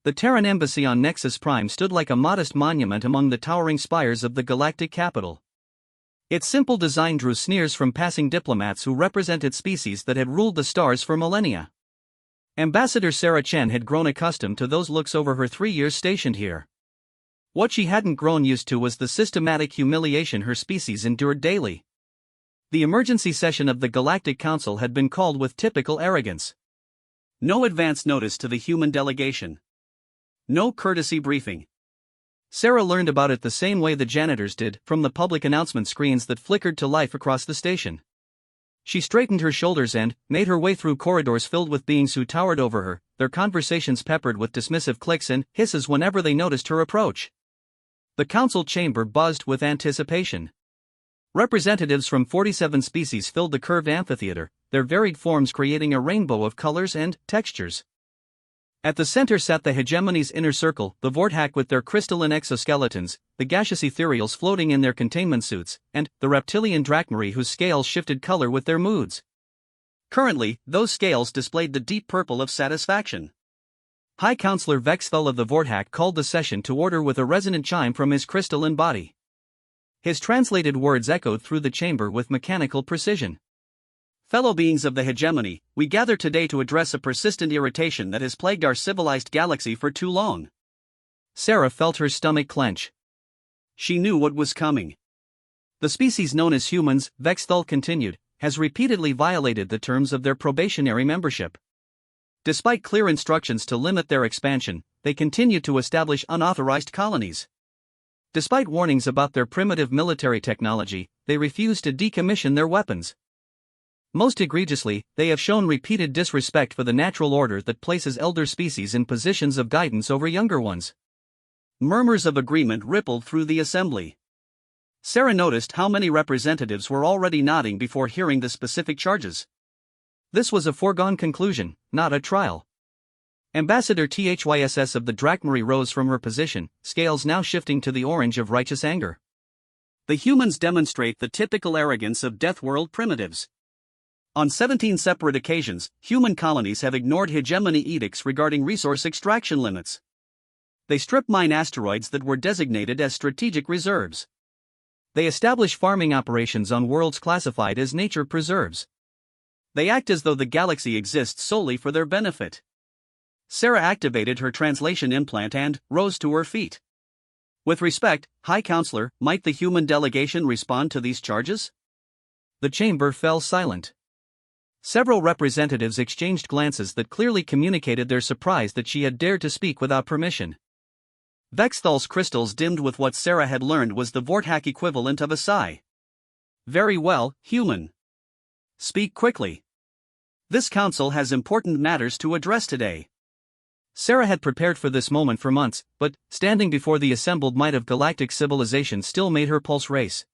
The Terran embassy on Nexus Prime stood like a modest monument among the towering spires of the galactic capital. Its simple design drew sneers from passing diplomats who represented species that had ruled the stars for millennia. Ambassador Sarah Chen had grown accustomed to those looks over her 3 years stationed here. What she hadn't grown used to was the systematic humiliation her species endured daily. The emergency session of the Galactic Council had been called with typical arrogance. No advance notice to the human delegation. No courtesy briefing. Sarah learned about it the same way the janitors did, from the public announcement screens that flickered to life across the station. She straightened her shoulders and made her way through corridors filled with beings who towered over her, their conversations peppered with dismissive clicks and hisses whenever they noticed her approach. The council chamber buzzed with anticipation. Representatives from 47 species filled the curved amphitheater, their varied forms creating a rainbow of colors and textures. At the center sat the hegemony's inner circle, the Vorthak with their crystalline exoskeletons, the gaseous ethereals floating in their containment suits, and the reptilian drachmae whose scales shifted color with their moods. Currently, those scales displayed the deep purple of satisfaction. High Counselor Vexthal of the Vorthak called the session to order with a resonant chime from his crystalline body. His translated words echoed through the chamber with mechanical precision. Fellow beings of the hegemony, we gather today to address a persistent irritation that has plagued our civilized galaxy for too long. Sarah felt her stomach clench. She knew what was coming. The species known as humans, Vexthal continued, has repeatedly violated the terms of their probationary membership. Despite clear instructions to limit their expansion, they continue to establish unauthorized colonies. Despite warnings about their primitive military technology, they refuse to decommission their weapons. Most egregiously, they have shown repeated disrespect for the natural order that places elder species in positions of guidance over younger ones. Murmurs of agreement rippled through the assembly. Sarah noticed how many representatives were already nodding before hearing the specific charges. This was a foregone conclusion, not a trial. Ambassador THYSS of the Drachmae rose from her position, scales now shifting to the orange of righteous anger. The humans demonstrate the typical arrogance of Death World primitives. On 17 separate occasions, human colonies have ignored hegemony edicts regarding resource extraction limits. They strip mine asteroids that were designated as strategic reserves. They establish farming operations on worlds classified as nature preserves. They act as though the galaxy exists solely for their benefit. Sarah activated her translation implant and rose to her feet. With respect, High Counselor, might the human delegation respond to these charges? The chamber fell silent. Several representatives exchanged glances that clearly communicated their surprise that she had dared to speak without permission. Vexthal's crystals dimmed with what Sarah had learned was the Vorthak equivalent of a sigh. Very well, human. Speak quickly. This council has important matters to address today. Sarah had prepared for this moment for months, but standing before the assembled might of galactic civilization still made her pulse race.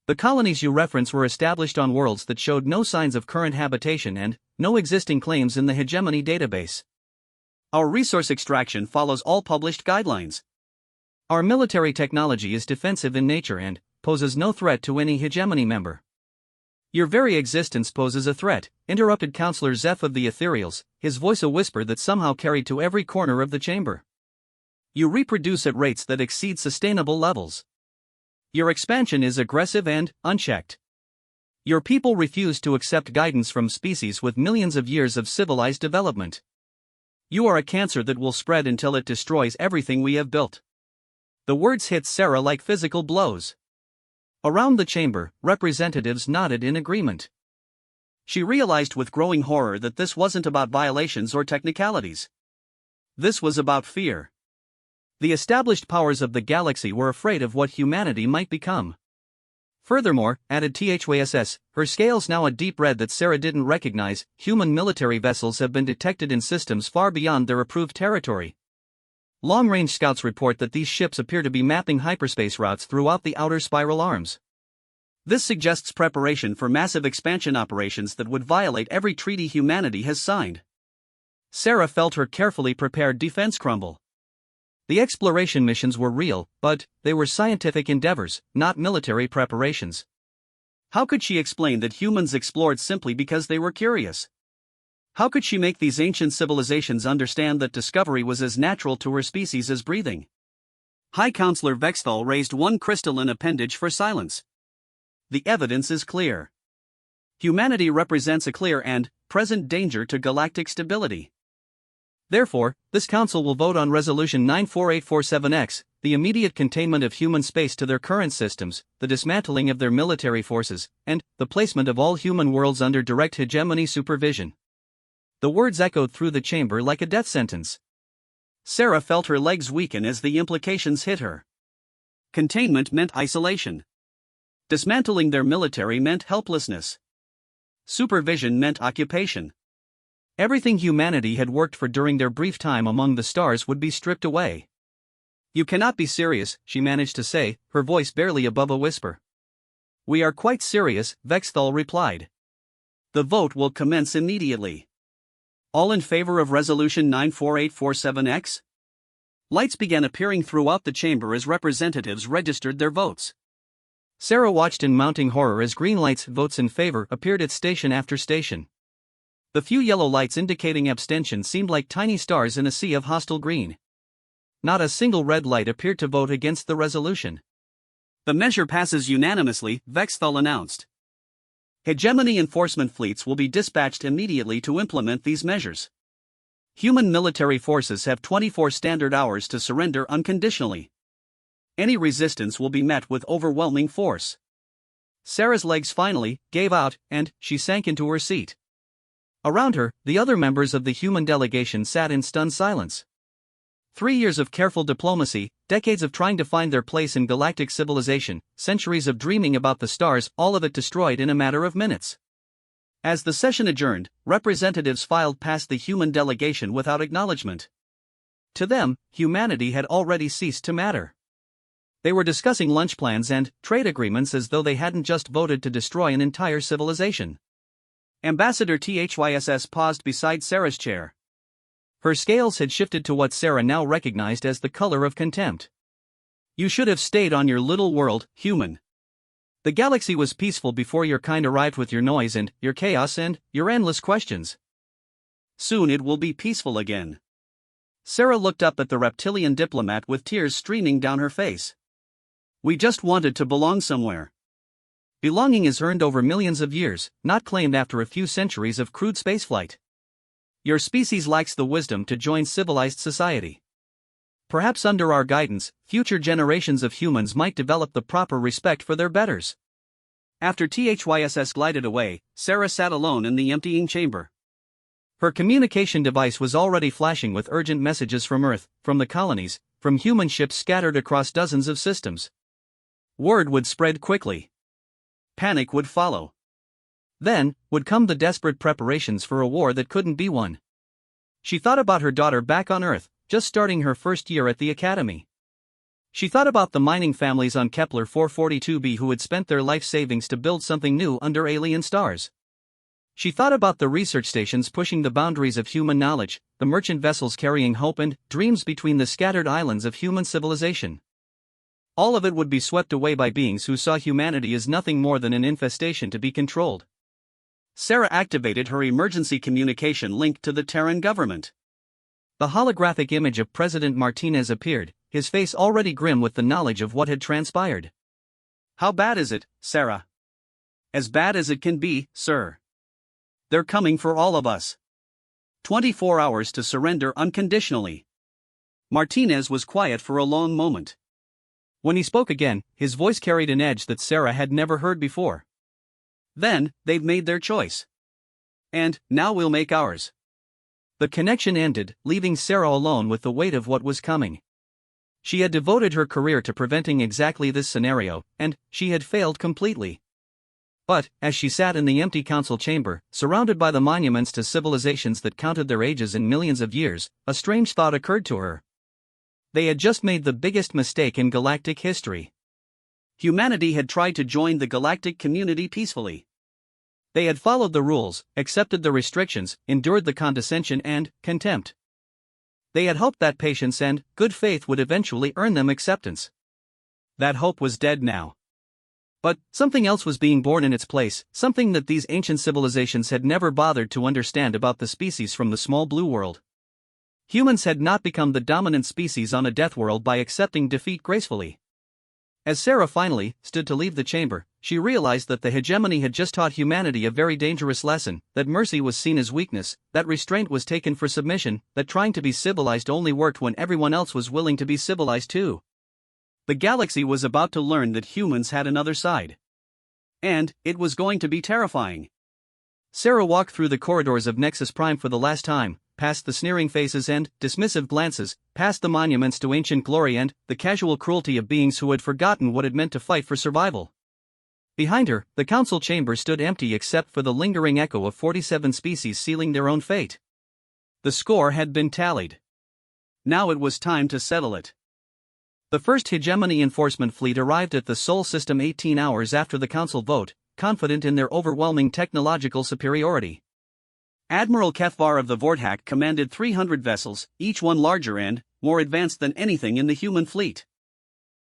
The colonies you reference were established on worlds that showed no signs of current habitation and no existing claims in the hegemony database. Our resource extraction follows all published guidelines. Our military technology is defensive in nature and poses no threat to any hegemony member. Your very existence poses a threat, interrupted Counselor Zeph of the Ethereals, his voice a whisper that somehow carried to every corner of the chamber. You reproduce at rates that exceed sustainable levels. Your expansion is aggressive and unchecked. Your people refuse to accept guidance from species with millions of years of civilized development. You are a cancer that will spread until it destroys everything we have built. The words hit Sarah like physical blows. Around the chamber, representatives nodded in agreement. She realized with growing horror that this wasn't about violations or technicalities. This was about fear. The established powers of the galaxy were afraid of what humanity might become. Furthermore, added THYSS, her scales now a deep red that Sarah didn't recognize, human military vessels have been detected in systems far beyond their approved territory. Long-range scouts report that these ships appear to be mapping hyperspace routes throughout the outer spiral arms. This suggests preparation for massive expansion operations that would violate every treaty humanity has signed. Sarah felt her carefully prepared defense crumble. The exploration missions were real, but they were scientific endeavors, not military preparations. How could she explain that humans explored simply because they were curious? How could she make these ancient civilizations understand that discovery was as natural to her species as breathing? High Counselor Vexthal raised one crystalline appendage for silence. The evidence is clear. Humanity represents a clear and present danger to galactic stability. Therefore, this council will vote on Resolution 94847X, the immediate containment of human space to their current systems, the dismantling of their military forces, and the placement of all human worlds under direct hegemony supervision. The words echoed through the chamber like a death sentence. Sarah felt her legs weaken as the implications hit her. Containment meant isolation. Dismantling their military meant helplessness. Supervision meant occupation. Everything humanity had worked for during their brief time among the stars would be stripped away. "You cannot be serious," she managed to say, her voice barely above a whisper. "We are quite serious," Vexthal replied. "The vote will commence immediately. All in favor of Resolution 94847X? Lights began appearing throughout the chamber as representatives registered their votes. Sarah watched in mounting horror as green lights, votes in favor, appeared at station after station. The few yellow lights indicating abstention seemed like tiny stars in a sea of hostile green. Not a single red light appeared to vote against the resolution. "The measure passes unanimously," Vexthal announced. "Hegemony enforcement fleets will be dispatched immediately to implement these measures. Human military forces have 24 standard hours to surrender unconditionally. Any resistance will be met with overwhelming force." Sarah's legs finally gave out, and she sank into her seat. Around her, the other members of the human delegation sat in stunned silence. 3 years of careful diplomacy, decades of trying to find their place in galactic civilization, centuries of dreaming about the stars, all of it destroyed in a matter of minutes. As the session adjourned, representatives filed past the human delegation without acknowledgement. To them, humanity had already ceased to matter. They were discussing lunch plans and trade agreements as though they hadn't just voted to destroy an entire civilization. Ambassador THYSS paused beside Sarah's chair. Her scales had shifted to what Sarah now recognized as the color of contempt. "You should have stayed on your little world, human. The galaxy was peaceful before your kind arrived with your noise and your chaos and your endless questions. Soon it will be peaceful again." Sarah looked up at the reptilian diplomat with tears streaming down her face. "We just wanted to belong somewhere." Belonging is earned over millions of years, not claimed after a few centuries of crude spaceflight. Your species lacks the wisdom to join civilized society. Perhaps under our guidance, future generations of humans might develop the proper respect for their betters. After THYSS glided away, Sarah sat alone in the emptying chamber. Her communication device was already flashing with urgent messages from Earth, from the colonies, from human ships scattered across dozens of systems. Word would spread quickly. Panic would follow. Then would come the desperate preparations for a war that couldn't be won. She thought about her daughter back on Earth, just starting her first year at the academy. She thought about the mining families on Kepler 442b who had spent their life savings to build something new under alien stars. She thought about the research stations pushing the boundaries of human knowledge, the merchant vessels carrying hope and dreams between the scattered islands of human civilization. All of it would be swept away by beings who saw humanity as nothing more than an infestation to be controlled. Sarah activated her emergency communication link to the Terran government. The holographic image of President Martinez appeared, his face already grim with the knowledge of what had transpired. "How bad is it, Sarah?" "As bad as it can be, sir. They're coming for all of us. 24 hours to surrender unconditionally." Martinez was quiet for a long moment. When he spoke again, his voice carried an edge that Sarah had never heard before. "Then, they've made their choice. And now we'll make ours." The connection ended, leaving Sarah alone with the weight of what was coming. She had devoted her career to preventing exactly this scenario, and she had failed completely. But, as she sat in the empty council chamber, surrounded by the monuments to civilizations that counted their ages in millions of years, a strange thought occurred to her. They had just made the biggest mistake in galactic history. Humanity had tried to join the galactic community peacefully. They had followed the rules, accepted the restrictions, endured the condescension and contempt. They had hoped that patience and good faith would eventually earn them acceptance. That hope was dead now. But something else was being born in its place, something that these ancient civilizations had never bothered to understand about the species from the small blue world. Humans had not become the dominant species on a death world by accepting defeat gracefully. As Sarah finally stood to leave the chamber, she realized that the hegemony had just taught humanity a very dangerous lesson, that mercy was seen as weakness, that restraint was taken for submission, that trying to be civilized only worked when everyone else was willing to be civilized too. The galaxy was about to learn that humans had another side. And it was going to be terrifying. Sarah walked through the corridors of Nexus Prime for the last time, past the sneering faces and dismissive glances, past the monuments to ancient glory and the casual cruelty of beings who had forgotten what it meant to fight for survival. Behind her, the council chamber stood empty except for the lingering echo of 47 species sealing their own fate. The score had been tallied. Now it was time to settle it. The first hegemony enforcement fleet arrived at the Sol system 18 hours after the council vote, confident in their overwhelming technological superiority. Admiral Kethvar of the Vorthak commanded 300 vessels, each one larger and more advanced than anything in the human fleet.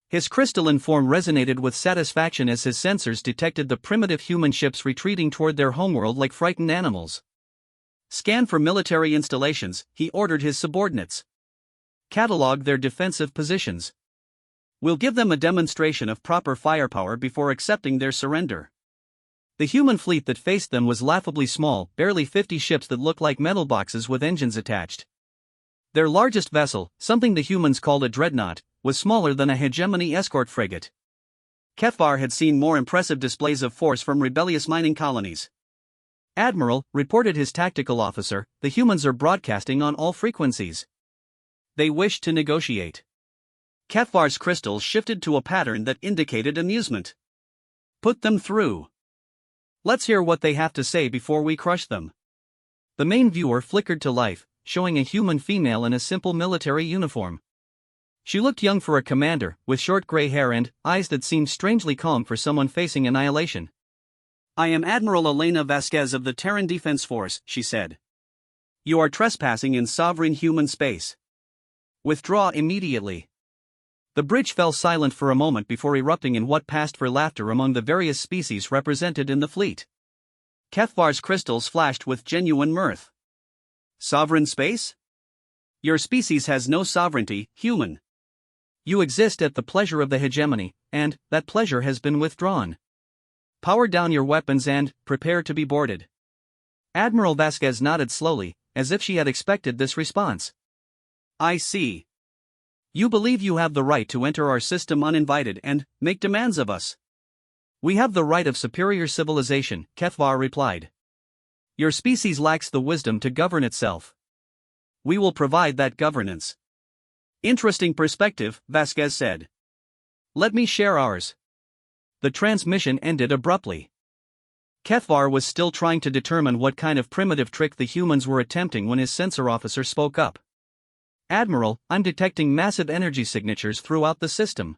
His crystalline form resonated with satisfaction as his sensors detected the primitive human ships retreating toward their homeworld like frightened animals. Scan for military installations, he ordered his subordinates. Catalog their defensive positions. We'll give them a demonstration of proper firepower before accepting their surrender. The human fleet that faced them was laughably small, barely 50 ships that looked like metal boxes with engines attached. Their largest vessel, something the humans called a dreadnought, was smaller than a hegemony escort frigate. Kethvar had seen more impressive displays of force from rebellious mining colonies. Admiral, reported his tactical officer, the humans are broadcasting on all frequencies. They wish to negotiate. Kethvar's crystals shifted to a pattern that indicated amusement. Put them through. Let's hear what they have to say before we crush them. The main viewer flickered to life, showing a human female in a simple military uniform. She looked young for a commander, with short gray hair and eyes that seemed strangely calm for someone facing annihilation. I am Admiral Elena Vasquez of the Terran Defense Force, she said. You are trespassing in sovereign human space. Withdraw immediately. The bridge fell silent for a moment before erupting in what passed for laughter among the various species represented in the fleet. Kethvar's crystals flashed with genuine mirth. Sovereign space? Your species has no sovereignty, human. You exist at the pleasure of the hegemony, and that pleasure has been withdrawn. Power down your weapons and prepare to be boarded. Admiral Vasquez nodded slowly, as if she had expected this response. I see. You believe you have the right to enter our system uninvited and make demands of us. We have the right of superior civilization, Kethvar replied. Your species lacks the wisdom to govern itself. We will provide that governance. Interesting perspective, Vasquez said. Let me share ours. The transmission ended abruptly. Kethvar was still trying to determine what kind of primitive trick the humans were attempting when his sensor officer spoke up. Admiral, I'm detecting massive energy signatures throughout the system.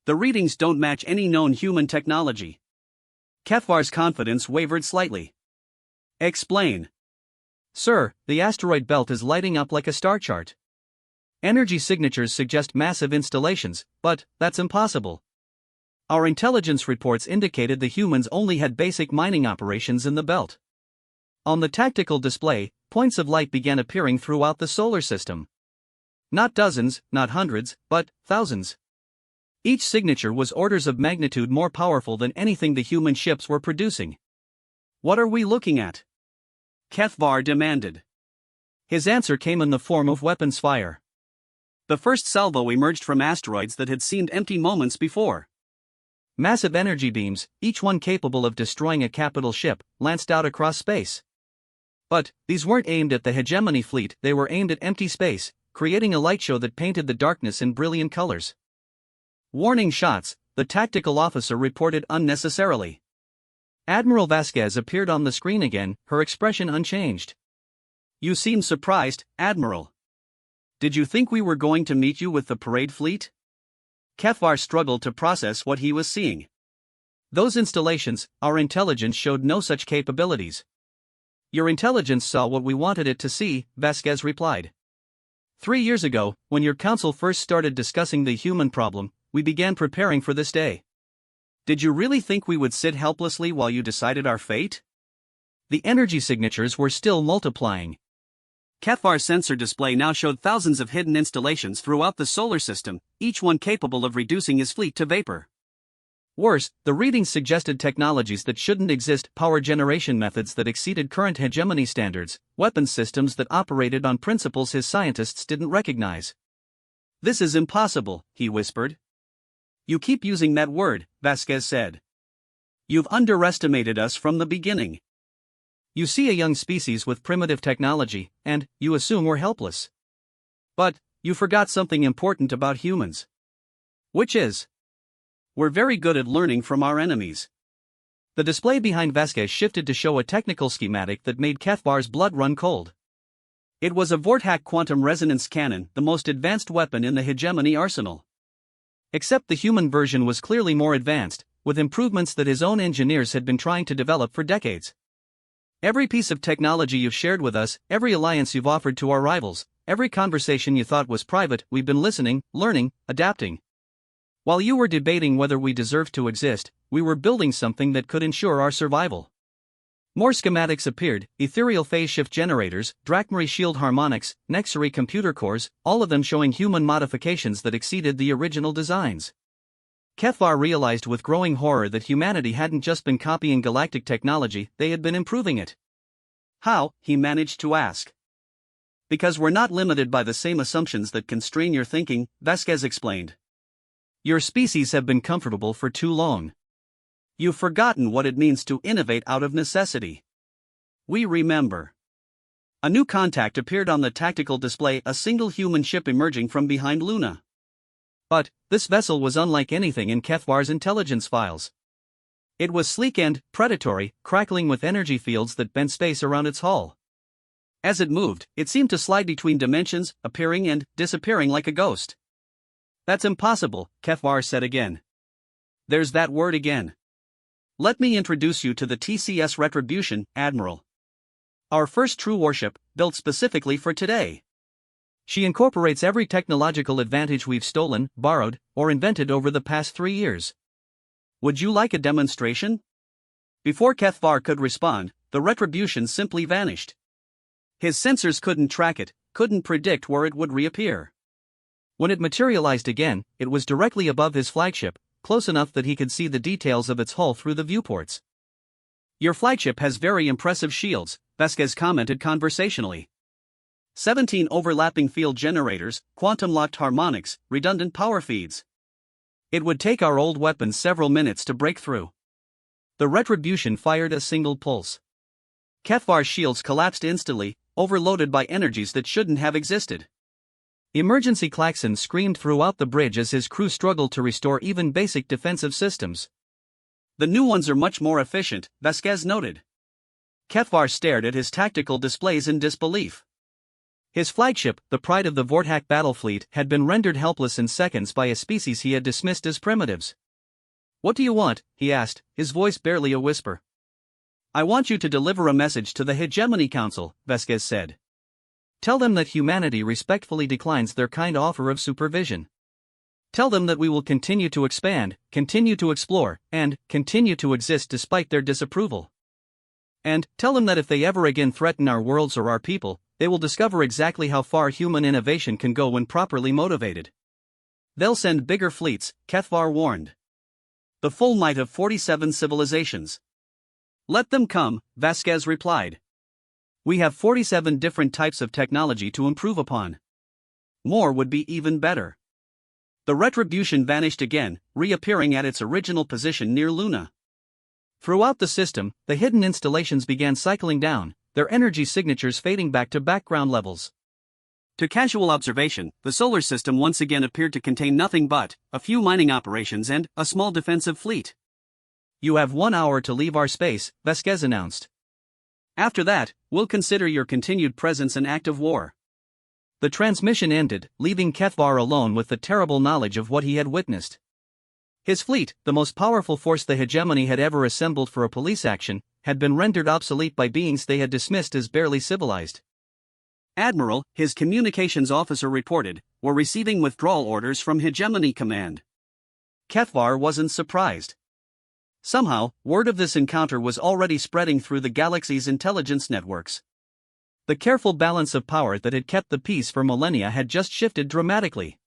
The readings don't match any known human technology. Kethvar's confidence wavered slightly. Explain. Sir, the asteroid belt is lighting up like a star chart. Energy signatures suggest massive installations, but that's impossible. Our intelligence reports indicated the humans only had basic mining operations in the belt. On the tactical display, points of light began appearing throughout the solar system. Not dozens, not hundreds, but thousands. Each signature was orders of magnitude more powerful than anything the human ships were producing. What are we looking at? Kethvar demanded. His answer came in the form of weapons fire. The first salvo emerged from asteroids that had seemed empty moments before. Massive energy beams, each one capable of destroying a capital ship, lanced out across space. But these weren't aimed at the hegemony fleet, they were aimed at empty space, creating a light show that painted the darkness in brilliant colors. Warning shots, the tactical officer reported unnecessarily. Admiral Vasquez appeared on the screen again, her expression unchanged. You seem surprised, Admiral. Did you think we were going to meet you with the parade fleet? Kethvar struggled to process what he was seeing. Those installations, our intelligence showed no such capabilities. Your intelligence saw what we wanted it to see, Vasquez replied. 3 years ago, when your council first started discussing the human problem, we began preparing for this day. Did you really think we would sit helplessly while you decided our fate? The energy signatures were still multiplying. Kethvar's sensor display now showed thousands of hidden installations throughout the solar system, each one capable of reducing his fleet to vapor. Worse, the readings suggested technologies that shouldn't exist, power generation methods that exceeded current hegemony standards, weapons systems that operated on principles his scientists didn't recognize. "This is impossible," he whispered. "You keep using that word," Vasquez said. "You've underestimated us from the beginning. You see a young species with primitive technology, and you assume we're helpless. But you forgot something important about humans. Which is, we're very good at learning from our enemies." The display behind Vasquez shifted to show a technical schematic that made Kethvar's blood run cold. It was a Vortak quantum resonance cannon, the most advanced weapon in the hegemony arsenal. Except the human version was clearly more advanced, with improvements that his own engineers had been trying to develop for decades. "Every piece of technology you've shared with us, every alliance you've offered to our rivals, every conversation you thought was private, we've been listening, learning, adapting. While you were debating whether we deserved to exist, we were building something that could ensure our survival." More schematics appeared: ethereal phase shift generators, Drachmary shield harmonics, Nexary computer cores, all of them showing human modifications that exceeded the original designs. Kethvar realized with growing horror that humanity hadn't just been copying galactic technology, they had been improving it. "How?" he managed to ask. "Because we're not limited by the same assumptions that constrain your thinking," Vasquez explained. "Your species have been comfortable for too long. You've forgotten what it means to innovate out of necessity. We remember." A new contact appeared on the tactical display, a single human ship emerging from behind Luna. But this vessel was unlike anything in Kethvar's intelligence files. It was sleek and predatory, crackling with energy fields that bent space around its hull. As it moved, it seemed to slide between dimensions, appearing and disappearing like a ghost. "That's impossible," Kethvar said again. "There's that word again. Let me introduce you to the TCS Retribution, Admiral. Our first true warship, built specifically for today. She incorporates every technological advantage we've stolen, borrowed, or invented over the past 3 years. Would you like a demonstration?" Before Kethvar could respond, the Retribution simply vanished. His sensors couldn't track it, couldn't predict where it would reappear. When it materialized again, it was directly above his flagship, close enough that he could see the details of its hull through the viewports. "Your flagship has very impressive shields," Vasquez commented conversationally. 17 overlapping field generators, quantum-locked harmonics, redundant power feeds. It would take our old weapons several minutes to break through." The Retribution fired a single pulse. Kethvar's shields collapsed instantly, overloaded by energies that shouldn't have existed. Emergency klaxons screamed throughout the bridge as his crew struggled to restore even basic defensive systems. "The new ones are much more efficient," Vasquez noted. Kethvar stared at his tactical displays in disbelief. His flagship, the pride of the Vortak battle fleet, had been rendered helpless in seconds by a species he had dismissed as primitives. "What do you want?" he asked, his voice barely a whisper. "I want you to deliver a message to the Hegemony Council," Vasquez said. "Tell them that humanity respectfully declines their kind offer of supervision. Tell them that we will continue to expand, continue to explore, and continue to exist despite their disapproval. And tell them that if they ever again threaten our worlds or our people, they will discover exactly how far human innovation can go when properly motivated. They'll send bigger fleets," Kethvar warned. "The full might of 47 civilizations. Let them come," Vasquez replied. "We have 47 different types of technology to improve upon. More would be even better." The Retribution vanished again, reappearing at its original position near Luna. Throughout the system, the hidden installations began cycling down, their energy signatures fading back to background levels. To casual observation, the solar system once again appeared to contain nothing but a few mining operations and a small defensive fleet. "You have 1 hour to leave our space," Vasquez announced. "After that, we'll consider your continued presence an act of war." The transmission ended, leaving Kethvar alone with the terrible knowledge of what he had witnessed. His fleet, the most powerful force the hegemony had ever assembled for a police action, had been rendered obsolete by beings they had dismissed as barely civilized. "Admiral," his communications officer reported, "we're receiving withdrawal orders from Hegemony Command." Kethvar wasn't surprised. Somehow, word of this encounter was already spreading through the galaxy's intelligence networks. The careful balance of power that had kept the peace for millennia had just shifted dramatically.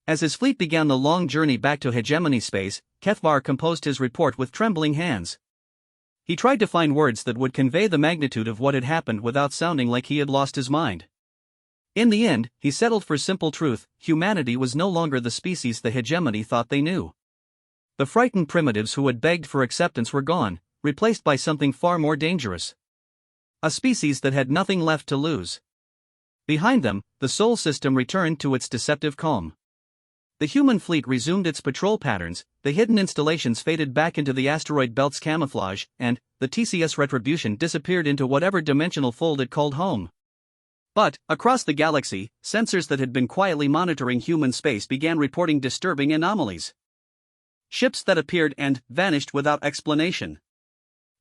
As his fleet began the long journey back to hegemony space, Kethvar composed his report with trembling hands. He tried to find words that would convey the magnitude of what had happened without sounding like he had lost his mind. In the end, he settled for simple truth: humanity was no longer the species the hegemony thought they knew. The frightened primitives who had begged for acceptance were gone, replaced by something far more dangerous. A species that had nothing left to lose. Behind them, the Sol system returned to its deceptive calm. The human fleet resumed its patrol patterns, the hidden installations faded back into the asteroid belt's camouflage, and the TCS Retribution disappeared into whatever dimensional fold it called home. But, across the galaxy, sensors that had been quietly monitoring human space began reporting disturbing anomalies. Ships that appeared and vanished without explanation.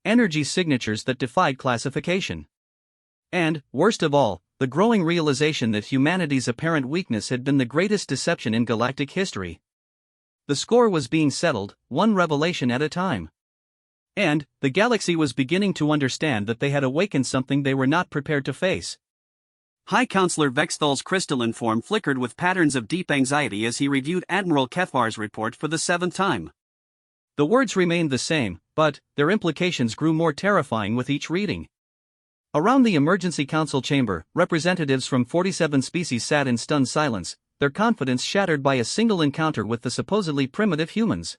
Energy signatures that defied classification. And, worst of all, the growing realization that humanity's apparent weakness had been the greatest deception in galactic history. The score was being settled, one revelation at a time. And, the galaxy was beginning to understand that they had awakened something they were not prepared to face. High Counselor Vexthal's crystalline form flickered with patterns of deep anxiety as he reviewed Admiral Kethvar's report for the 7th time. The words remained the same, but their implications grew more terrifying with each reading. Around the Emergency Council chamber, representatives from 47 species sat in stunned silence, their confidence shattered by a single encounter with the supposedly primitive humans.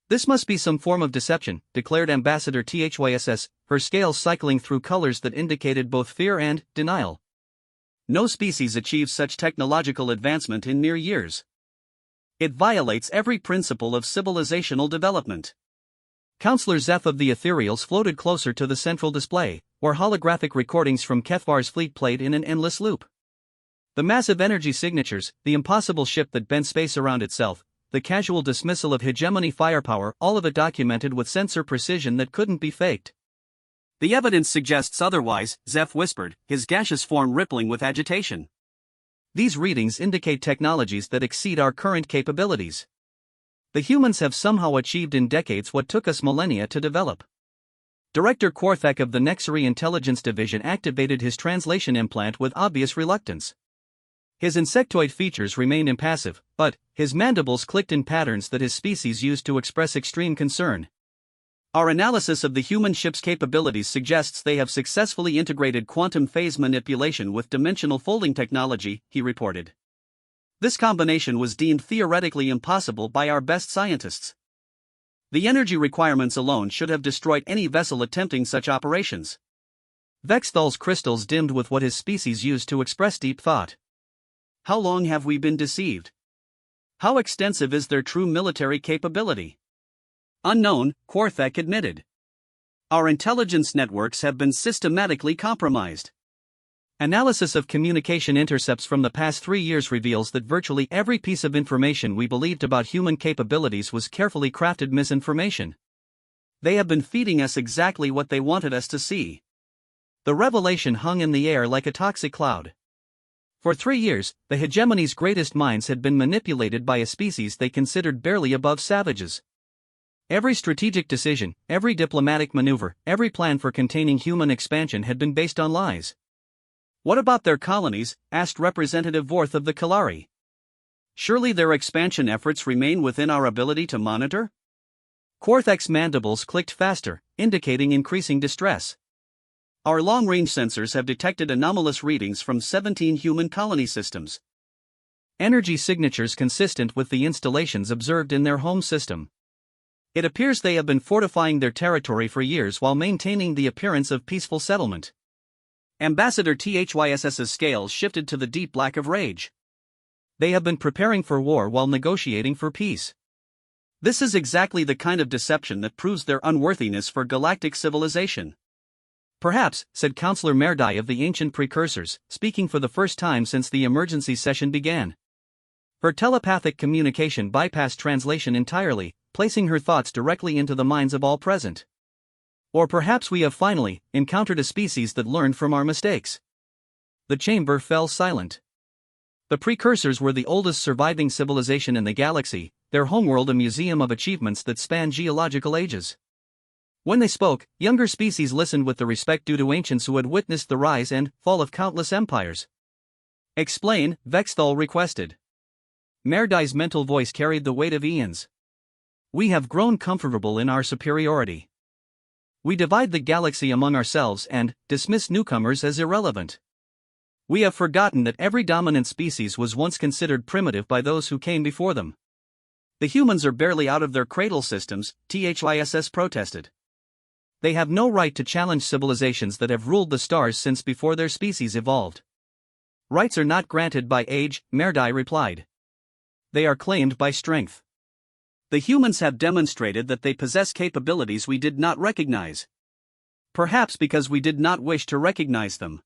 "This must be some form of deception," declared Ambassador THYSS, her scales cycling through colors that indicated both fear and denial. "No species achieves such technological advancement in mere years. It violates every principle of civilizational development." Counselor Zeph of the Ethereals floated closer to the central display, where holographic recordings from Kethvar's fleet played in an endless loop. The massive energy signatures, the impossible ship that bent space around itself, the casual dismissal of hegemony firepower, all of it documented with sensor precision that couldn't be faked. "The evidence suggests otherwise," Zeph whispered, his gaseous form rippling with agitation. "These readings indicate technologies that exceed our current capabilities. The humans have somehow achieved in decades what took us millennia to develop." Director Quarthek of the Nexari Intelligence Division activated his translation implant with obvious reluctance. His insectoid features remained impassive, but his mandibles clicked in patterns that his species used to express extreme concern. "Our analysis of the human ship's capabilities suggests they have successfully integrated quantum phase manipulation with dimensional folding technology," he reported. "This combination was deemed theoretically impossible by our best scientists. The energy requirements alone should have destroyed any vessel attempting such operations." Vexthal's crystals dimmed with what his species used to express deep thought. "How long have we been deceived? How extensive is their true military capability?" "Unknown," Quarthek admitted. "Our intelligence networks have been systematically compromised. Analysis of communication intercepts from the past 3 years reveals that virtually every piece of information we believed about human capabilities was carefully crafted misinformation. They have been feeding us exactly what they wanted us to see." The revelation hung in the air like a toxic cloud. For 3 years, the hegemony's greatest minds had been manipulated by a species they considered barely above savages. Every strategic decision, every diplomatic maneuver, every plan for containing human expansion had been based on lies. "What about their colonies?" asked Representative Vorth of the Kalari. "Surely their expansion efforts remain within our ability to monitor?" Quarthek's mandibles clicked faster, indicating increasing distress. "Our long-range sensors have detected anomalous readings from 17 human colony systems. Energy signatures consistent with the installations observed in their home system. It appears they have been fortifying their territory for years while maintaining the appearance of peaceful settlement." Ambassador THYSS's scales shifted to the deep black of rage. "They have been preparing for war while negotiating for peace. This is exactly the kind of deception that proves their unworthiness for galactic civilization." "Perhaps," said Counselor Merdai of the Ancient Precursors, speaking for the first time since the emergency session began. Her telepathic communication bypassed translation entirely, placing her thoughts directly into the minds of all present. "Or perhaps we have finally encountered a species that learned from our mistakes." The chamber fell silent. The Precursors were the oldest surviving civilization in the galaxy, their homeworld a museum of achievements that span geological ages. When they spoke, younger species listened with the respect due to ancients who had witnessed the rise and fall of countless empires. "Explain," Vexthal requested. Merdai's mental voice carried the weight of eons. "We have grown comfortable in our superiority. We divide the galaxy among ourselves and dismiss newcomers as irrelevant. We have forgotten that every dominant species was once considered primitive by those who came before them. The humans are barely out of their cradle systems," THYSS protested. "They have no right to challenge civilizations that have ruled the stars since before their species evolved." "Rights are not granted by age," Merdai replied. "They are claimed by strength. The humans have demonstrated that they possess capabilities we did not recognize. Perhaps because we did not wish to recognize them."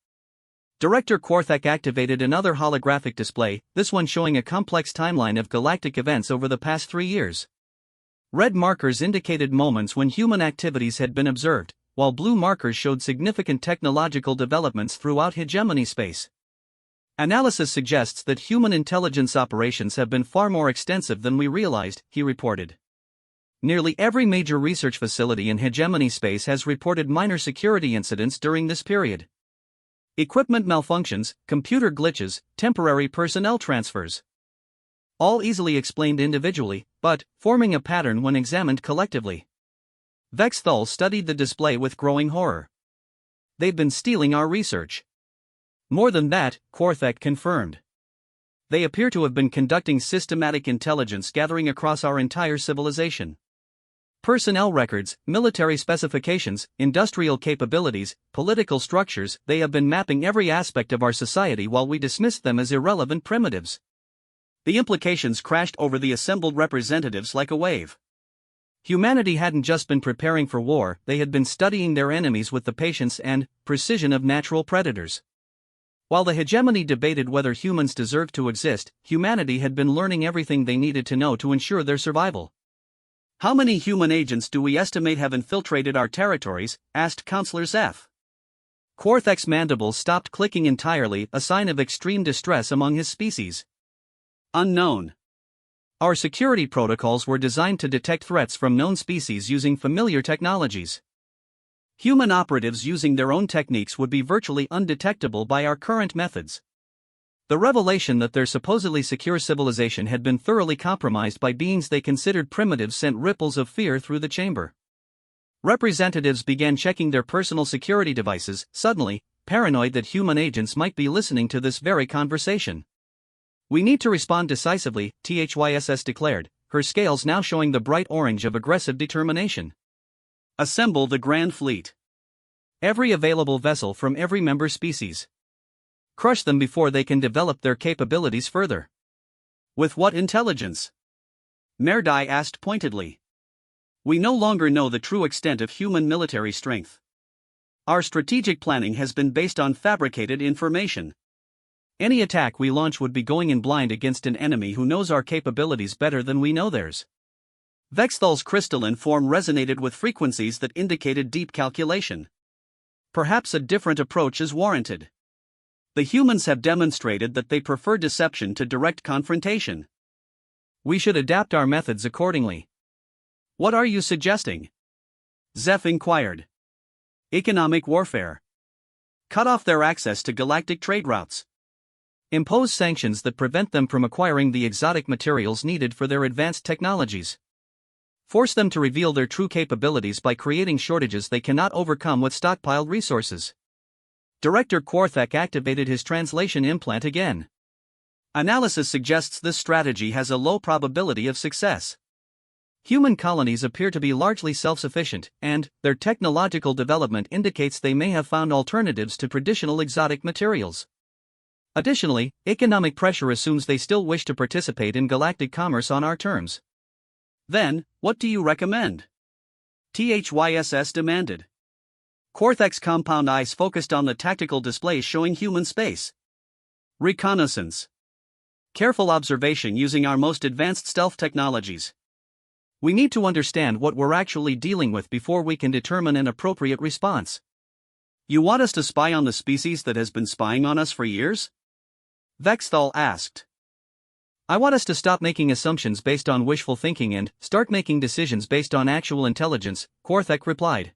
Director Quarthek activated another holographic display, this one showing a complex timeline of galactic events over the past 3 years. Red markers indicated moments when human activities had been observed, while blue markers showed significant technological developments throughout hegemony space. "Analysis suggests that human intelligence operations have been far more extensive than we realized," he reported. "Nearly every major research facility in hegemony space has reported minor security incidents during this period. Equipment malfunctions, computer glitches, temporary personnel transfers. All easily explained individually, but forming a pattern when examined collectively." Vexthal studied the display with growing horror. "They've been stealing our research." "More than that," Quarthek confirmed. "They appear to have been conducting systematic intelligence gathering across our entire civilization. Personnel records, military specifications, industrial capabilities, political structures, they have been mapping every aspect of our society while we dismissed them as irrelevant primitives." The implications crashed over the assembled representatives like a wave. Humanity hadn't just been preparing for war, they had been studying their enemies with the patience and precision of natural predators. While the hegemony debated whether humans deserved to exist, humanity had been learning everything they needed to know to ensure their survival. "How many human agents do we estimate have infiltrated our territories?" asked Counselor Zeph. Quarthek's mandibles stopped clicking entirely, a sign of extreme distress among his species. "Unknown. Our security protocols were designed to detect threats from known species using familiar technologies. Human operatives using their own techniques would be virtually undetectable by our current methods." The revelation that their supposedly secure civilization had been thoroughly compromised by beings they considered primitive sent ripples of fear through the chamber. Representatives began checking their personal security devices, suddenly, paranoid that human agents might be listening to this very conversation. "We need to respond decisively," THYSS declared, her scales now showing the bright orange of aggressive determination. "Assemble the Grand Fleet. Every available vessel from every member species. Crush them before they can develop their capabilities further." "With what intelligence?" Merdai asked pointedly. "We no longer know the true extent of human military strength. Our strategic planning has been based on fabricated information. Any attack we launch would be going in blind against an enemy who knows our capabilities better than we know theirs." Vexthal's crystalline form resonated with frequencies that indicated deep calculation. "Perhaps a different approach is warranted. The humans have demonstrated that they prefer deception to direct confrontation. We should adapt our methods accordingly." "What are you suggesting?" Zeph inquired. "Economic warfare. Cut off their access to galactic trade routes. Impose sanctions that prevent them from acquiring the exotic materials needed for their advanced technologies. Force them to reveal their true capabilities by creating shortages they cannot overcome with stockpiled resources." Director Quarthek activated his translation implant again. "Analysis suggests this strategy has a low probability of success. Human colonies appear to be largely self-sufficient, and their technological development indicates they may have found alternatives to traditional exotic materials. Additionally, economic pressure assumes they still wish to participate in galactic commerce on our terms." "Then, what do you recommend?" THYSS demanded. Quarthek's compound eyes focused on the tactical displays showing human space. "Reconnaissance. Careful observation using our most advanced stealth technologies. We need to understand what we're actually dealing with before we can determine an appropriate response." "You want us to spy on the species that has been spying on us for years?" Vexthal asked. I want us to stop making assumptions based on wishful thinking and start making decisions based on actual intelligence, Quaked replied.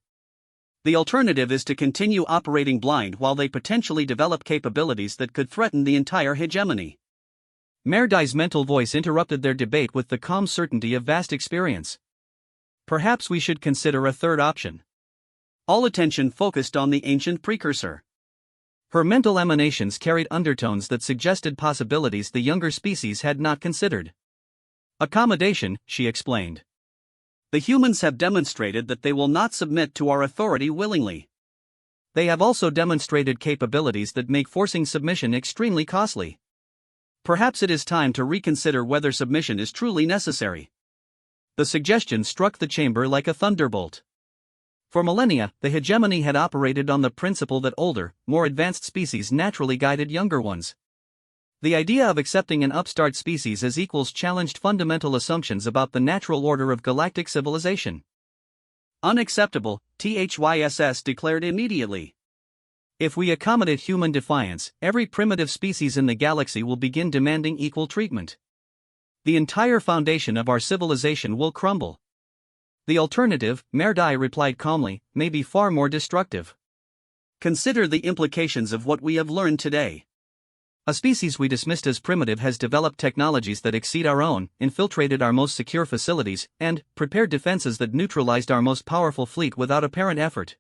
The alternative is to continue operating blind while they potentially develop capabilities that could threaten the entire hegemony. Merdai's mental voice interrupted their debate with the calm certainty of vast experience. Perhaps we should consider a third option. All attention focused on the ancient precursor. Her mental emanations carried undertones that suggested possibilities the younger species had not considered. Accommodation, she explained. The humans have demonstrated that they will not submit to our authority willingly. They have also demonstrated capabilities that make forcing submission extremely costly. Perhaps it is time to reconsider whether submission is truly necessary. The suggestion struck the chamber like a thunderbolt. For millennia, the hegemony had operated on the principle that older, more advanced species naturally guided younger ones. The idea of accepting an upstart species as equals challenged fundamental assumptions about the natural order of galactic civilization. Unacceptable, THYSS declared immediately. If we accommodate human defiance, every primitive species in the galaxy will begin demanding equal treatment. The entire foundation of our civilization will crumble. The alternative, Merdai replied calmly, may be far more destructive. Consider the implications of what we have learned today. A species we dismissed as primitive has developed technologies that exceed our own, infiltrated our most secure facilities, and prepared defenses that neutralized our most powerful fleet without apparent effort.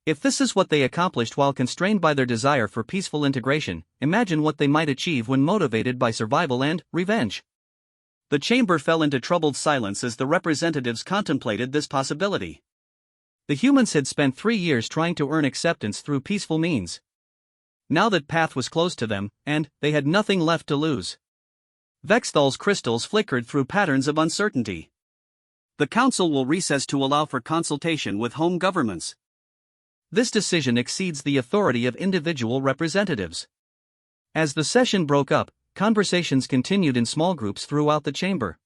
If this is what they accomplished while constrained by their desire for peaceful integration, imagine what they might achieve when motivated by survival and revenge. The chamber fell into troubled silence as the representatives contemplated this possibility. The humans had spent 3 years trying to earn acceptance through peaceful means. Now that path was closed to them, and they had nothing left to lose. Vexthal's crystals flickered through patterns of uncertainty. The council will recess to allow for consultation with home governments. This decision exceeds the authority of individual representatives. As the session broke up, conversations continued in small groups throughout the chamber.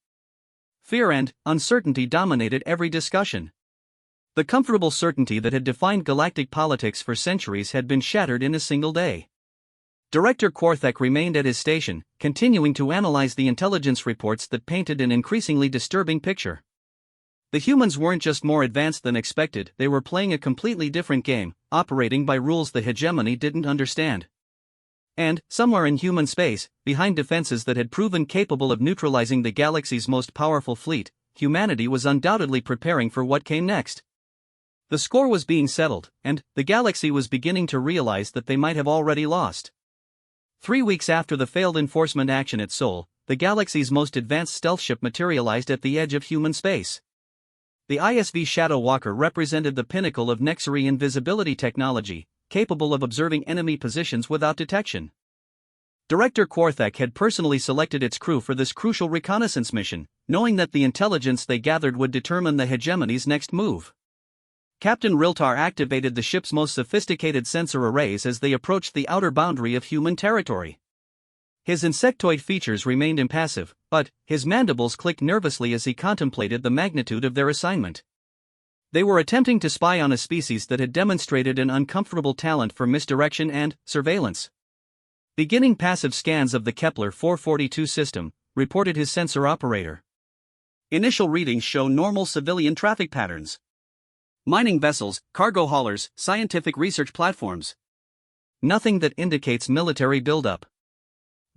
Fear and uncertainty dominated every discussion. The comfortable certainty that had defined galactic politics for centuries had been shattered in a single day. Director Quaked remained at his station, continuing to analyze the intelligence reports that painted an increasingly disturbing picture. The humans weren't just more advanced than expected, they were playing a completely different game, operating by rules the hegemony didn't understand. And, somewhere in human space, behind defenses that had proven capable of neutralizing the galaxy's most powerful fleet, humanity was undoubtedly preparing for what came next. The score was being settled, and the galaxy was beginning to realize that they might have already lost. 3 weeks after the failed enforcement action at Sol, the galaxy's most advanced stealth ship materialized at the edge of human space. The ISV Shadow Walker represented the pinnacle of Nexary invisibility technology, capable of observing enemy positions without detection. Director Quaked had personally selected its crew for this crucial reconnaissance mission, knowing that the intelligence they gathered would determine the hegemony's next move. Captain Riltar activated the ship's most sophisticated sensor arrays as they approached the outer boundary of human territory. His insectoid features remained impassive, but his mandibles clicked nervously as he contemplated the magnitude of their assignment. They were attempting to spy on a species that had demonstrated an uncomfortable talent for misdirection and surveillance. Beginning passive scans of the Kepler 442 system, reported his sensor operator. Initial readings show normal civilian traffic patterns. Mining vessels, cargo haulers, scientific research platforms. Nothing that indicates military buildup.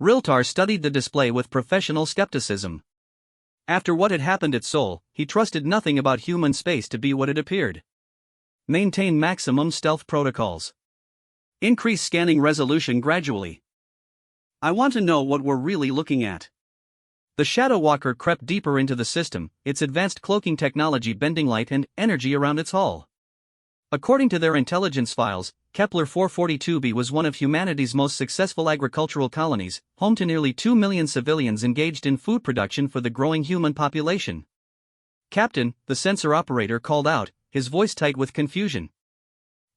Riltar studied the display with professional skepticism. After what had happened at Sol, he trusted nothing about human space to be what it appeared. Maintain maximum stealth protocols. Increase scanning resolution gradually. I want to know what we're really looking at. The Shadow Walker crept deeper into the system, its advanced cloaking technology bending light and energy around its hull. According to their intelligence files, Kepler 442b was one of humanity's most successful agricultural colonies, home to nearly 2 million civilians engaged in food production for the growing human population. Captain, the sensor operator called out, his voice tight with confusion.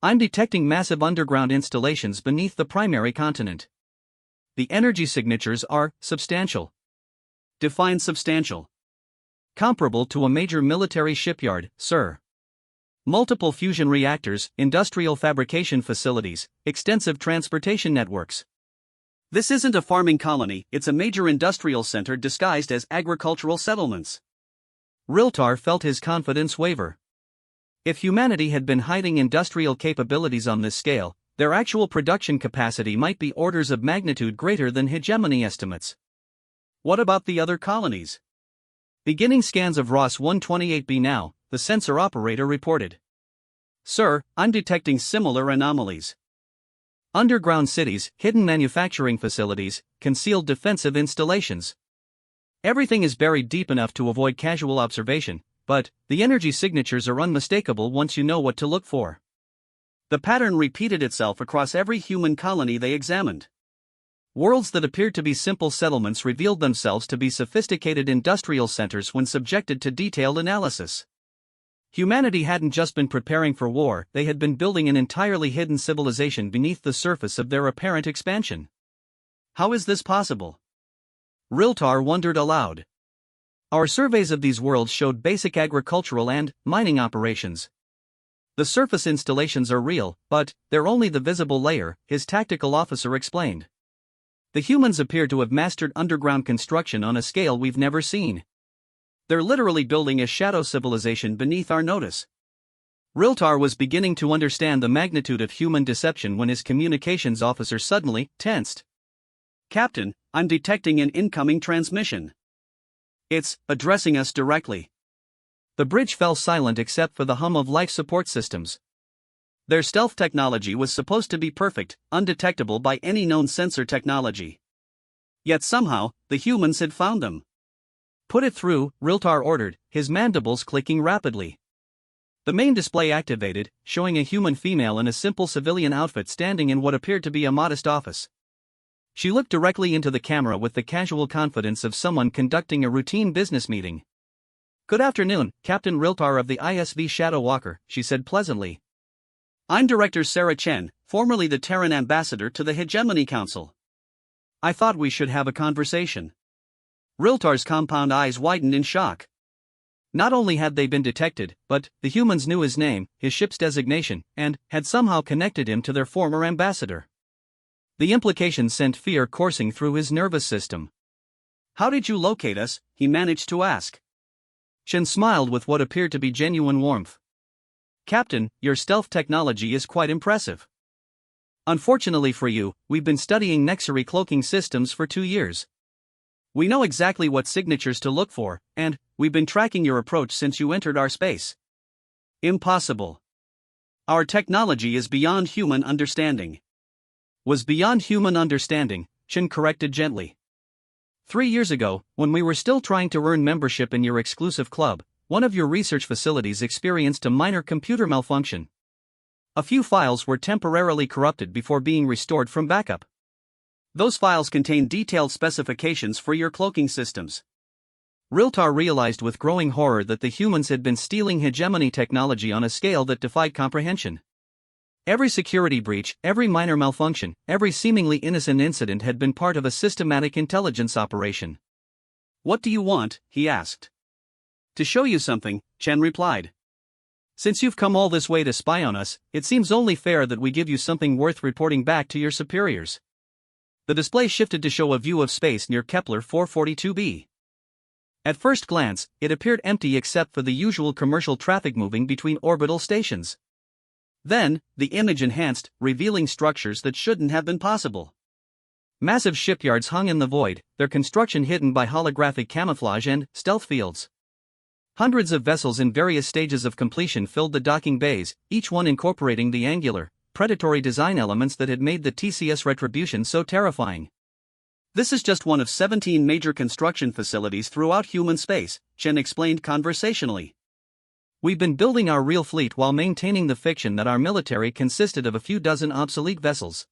I'm detecting massive underground installations beneath the primary continent. The energy signatures are substantial. Define substantial. Comparable to a major military shipyard, sir. Multiple fusion reactors, industrial fabrication facilities, extensive transportation networks. This isn't a farming colony, it's a major industrial center disguised as agricultural settlements. Riltar felt his confidence waver. If humanity had been hiding industrial capabilities on this scale, their actual production capacity might be orders of magnitude greater than hegemony estimates. What about the other colonies? Beginning scans of Ross 128b now, the sensor operator reported. Sir, I'm detecting similar anomalies. Underground cities, hidden manufacturing facilities, concealed defensive installations. Everything is buried deep enough to avoid casual observation, but the energy signatures are unmistakable once you know what to look for. The pattern repeated itself across every human colony they examined. Worlds that appeared to be simple settlements revealed themselves to be sophisticated industrial centers when subjected to detailed analysis. Humanity hadn't just been preparing for war, they had been building an entirely hidden civilization beneath the surface of their apparent expansion. How is this possible? Riltar wondered aloud. Our surveys of these worlds showed basic agricultural and mining operations. The surface installations are real, but they're only the visible layer, his tactical officer explained. The humans appear to have mastered underground construction on a scale we've never seen. They're literally building a shadow civilization beneath our notice. Riltar was beginning to understand the magnitude of human deception when his communications officer suddenly tensed. Captain, I'm detecting an incoming transmission. It's addressing us directly. The bridge fell silent except for the hum of life support systems. Their stealth technology was supposed to be perfect, undetectable by any known sensor technology. Yet somehow, the humans had found them. Put it through, Riltar ordered, his mandibles clicking rapidly. The main display activated, showing a human female in a simple civilian outfit standing in what appeared to be a modest office. She looked directly into the camera with the casual confidence of someone conducting a routine business meeting. "Good afternoon, Captain Riltar of the ISV Shadow Walker," she said pleasantly. "I'm Director Sarah Chen, formerly the Terran ambassador to the Hegemony Council. I thought we should have a conversation." Riltar's compound eyes widened in shock. Not only had they been detected, but the humans knew his name, his ship's designation, and had somehow connected him to their former ambassador. The implications sent fear coursing through his nervous system. "How did you locate us?" he managed to ask. Chen smiled with what appeared to be genuine warmth. "Captain, your stealth technology is quite impressive. Unfortunately for you, we've been studying Nexary cloaking systems for 2 years. We know exactly what signatures to look for, and we've been tracking your approach since you entered our space." "Impossible. Our technology is beyond human understanding." "Was beyond human understanding," Chen corrected gently. 3 years ago, when we were still trying to earn membership in your exclusive club, one of your research facilities experienced a minor computer malfunction. A few files were temporarily corrupted before being restored from backup. Those files contain detailed specifications for your cloaking systems. Riltar realized with growing horror that the humans had been stealing hegemony technology on a scale that defied comprehension. Every security breach, every minor malfunction, every seemingly innocent incident had been part of a systematic intelligence operation. "What do you want?" he asked. "To show you something," Chen replied. "Since you've come all this way to spy on us, it seems only fair that we give you something worth reporting back to your superiors." The display shifted to show a view of space near Kepler 442b. At first glance, it appeared empty except for the usual commercial traffic moving between orbital stations. Then, the image enhanced, revealing structures that shouldn't have been possible. Massive shipyards hung in the void, their construction hidden by holographic camouflage and stealth fields. Hundreds of vessels in various stages of completion filled the docking bays, each one incorporating the angular, predatory design elements that had made the TCS retribution so terrifying. "This is just one of 17 major construction facilities throughout human space," Chen explained conversationally. "We've been building our real fleet while maintaining the fiction that our military consisted of a few dozen obsolete vessels."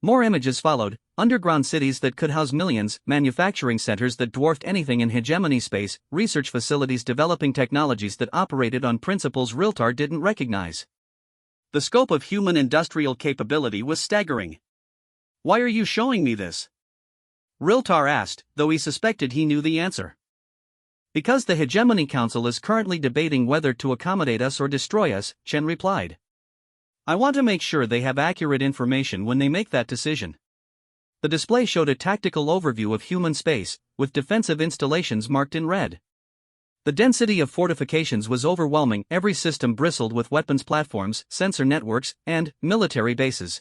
More images followed, underground cities that could house millions, manufacturing centers that dwarfed anything in hegemony space, research facilities developing technologies that operated on principles Riltar didn't recognize. The scope of human industrial capability was staggering. "Why are you showing me this?" Riltar asked, though he suspected he knew the answer. "Because the Hegemony Council is currently debating whether to accommodate us or destroy us," Chen replied. "I want to make sure they have accurate information when they make that decision." The display showed a tactical overview of human space, with defensive installations marked in red. The density of fortifications was overwhelming. Every system bristled with weapons platforms, sensor networks, and military bases.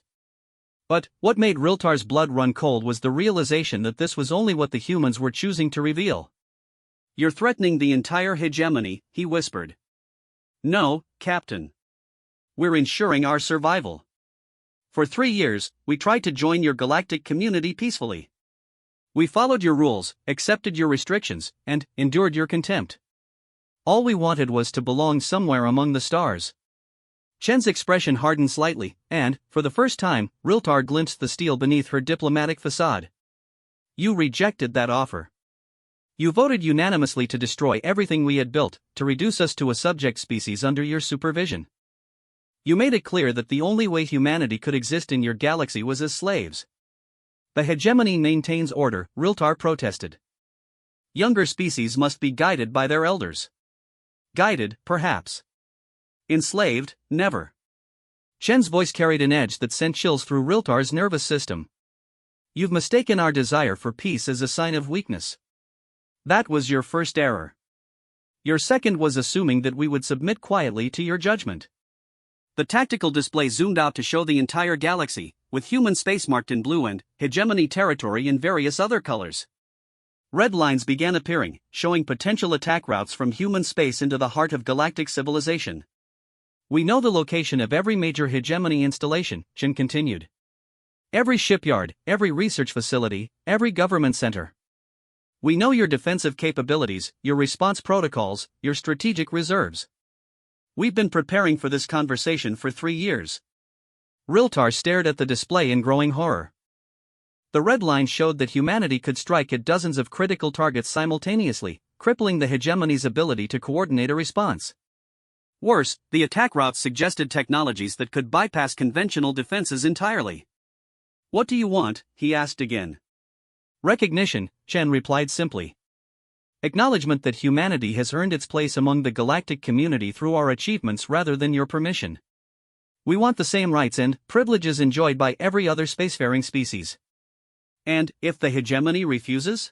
But what made Riltar's blood run cold was the realization that this was only what the humans were choosing to reveal. "You're threatening the entire hegemony," he whispered. "No, Captain. We're ensuring our survival. For 3 years, we tried to join your galactic community peacefully. We followed your rules, accepted your restrictions, and endured your contempt. All we wanted was to belong somewhere among the stars." Chen's expression hardened slightly, and, for the first time, Riltar glimpsed the steel beneath her diplomatic facade. "You rejected that offer. You voted unanimously to destroy everything we had built, to reduce us to a subject species under your supervision. You made it clear that the only way humanity could exist in your galaxy was as slaves." "The hegemony maintains order," Riltar protested. "Younger species must be guided by their elders." "Guided, perhaps. Enslaved, never." Chen's voice carried an edge that sent chills through Riltar's nervous system. "You've mistaken our desire for peace as a sign of weakness. That was your first error. Your second was assuming that we would submit quietly to your judgment." The tactical display zoomed out to show the entire galaxy, with human space marked in blue and hegemony territory in various other colors. Red lines began appearing, showing potential attack routes from human space into the heart of galactic civilization. "We know the location of every major hegemony installation," Chen continued. "Every shipyard, every research facility, every government center. We know your defensive capabilities, your response protocols, your strategic reserves. We've been preparing for this conversation for 3 years." Riltar stared at the display in growing horror. The red line showed that humanity could strike at dozens of critical targets simultaneously, crippling the hegemony's ability to coordinate a response. Worse, the attack routes suggested technologies that could bypass conventional defenses entirely. "What do you want?" he asked again. "Recognition," Chen replied simply. "Acknowledgement that humanity has earned its place among the galactic community through our achievements rather than your permission. We want the same rights and privileges enjoyed by every other spacefaring species." "And if the hegemony refuses?"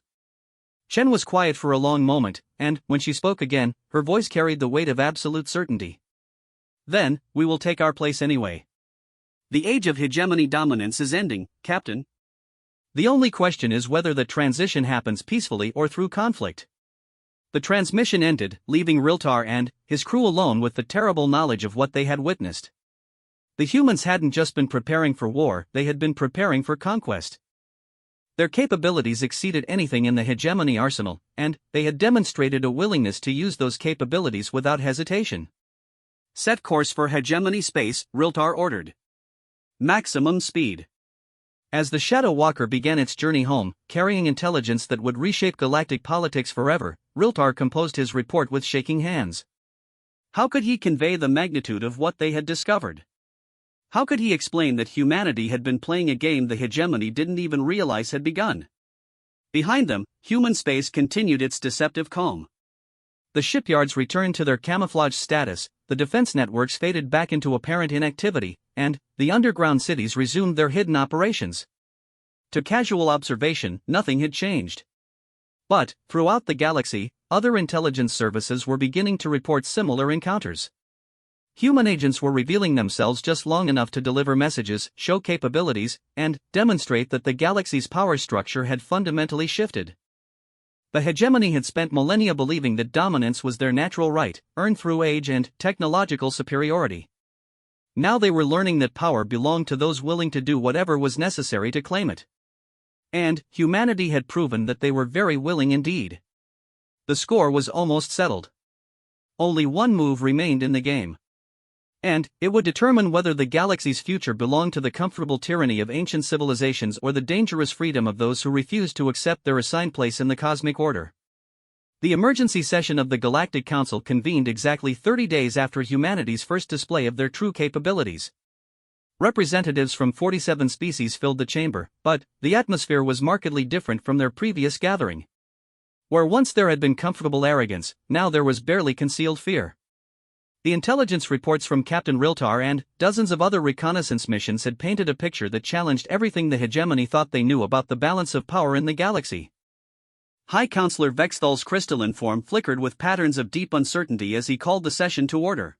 Chen was quiet for a long moment, and, when she spoke again, her voice carried the weight of absolute certainty. "Then, we will take our place anyway. The age of hegemony dominance is ending, Captain. The only question is whether the transition happens peacefully or through conflict." The transmission ended, leaving Riltar and his crew alone with the terrible knowledge of what they had witnessed. The humans hadn't just been preparing for war, they had been preparing for conquest. Their capabilities exceeded anything in the hegemony arsenal, and they had demonstrated a willingness to use those capabilities without hesitation. "Set course for hegemony space," Riltar ordered. "Maximum speed." As the Shadow Walker began its journey home, carrying intelligence that would reshape galactic politics forever, Riltar composed his report with shaking hands. How could he convey the magnitude of what they had discovered? How could he explain that humanity had been playing a game the hegemony didn't even realize had begun? Behind them, human space continued its deceptive calm. The shipyards returned to their camouflage status, the defense networks faded back into apparent inactivity, and the underground cities resumed their hidden operations. To casual observation, nothing had changed. But, throughout the galaxy, other intelligence services were beginning to report similar encounters. Human agents were revealing themselves just long enough to deliver messages, show capabilities, and demonstrate that the galaxy's power structure had fundamentally shifted. The hegemony had spent millennia believing that dominance was their natural right, earned through age and technological superiority. Now they were learning that power belonged to those willing to do whatever was necessary to claim it. And humanity had proven that they were very willing indeed. The score was almost settled. Only one move remained in the game. And it would determine whether the galaxy's future belonged to the comfortable tyranny of ancient civilizations or the dangerous freedom of those who refused to accept their assigned place in the cosmic order. The emergency session of the Galactic Council convened exactly 30 days after humanity's first display of their true capabilities. Representatives from 47 species filled the chamber, but the atmosphere was markedly different from their previous gathering. Where once there had been comfortable arrogance, now there was barely concealed fear. The intelligence reports from Captain Riltar and dozens of other reconnaissance missions had painted a picture that challenged everything the hegemony thought they knew about the balance of power in the galaxy. High Counselor Vexthal's crystalline form flickered with patterns of deep uncertainty as he called the session to order.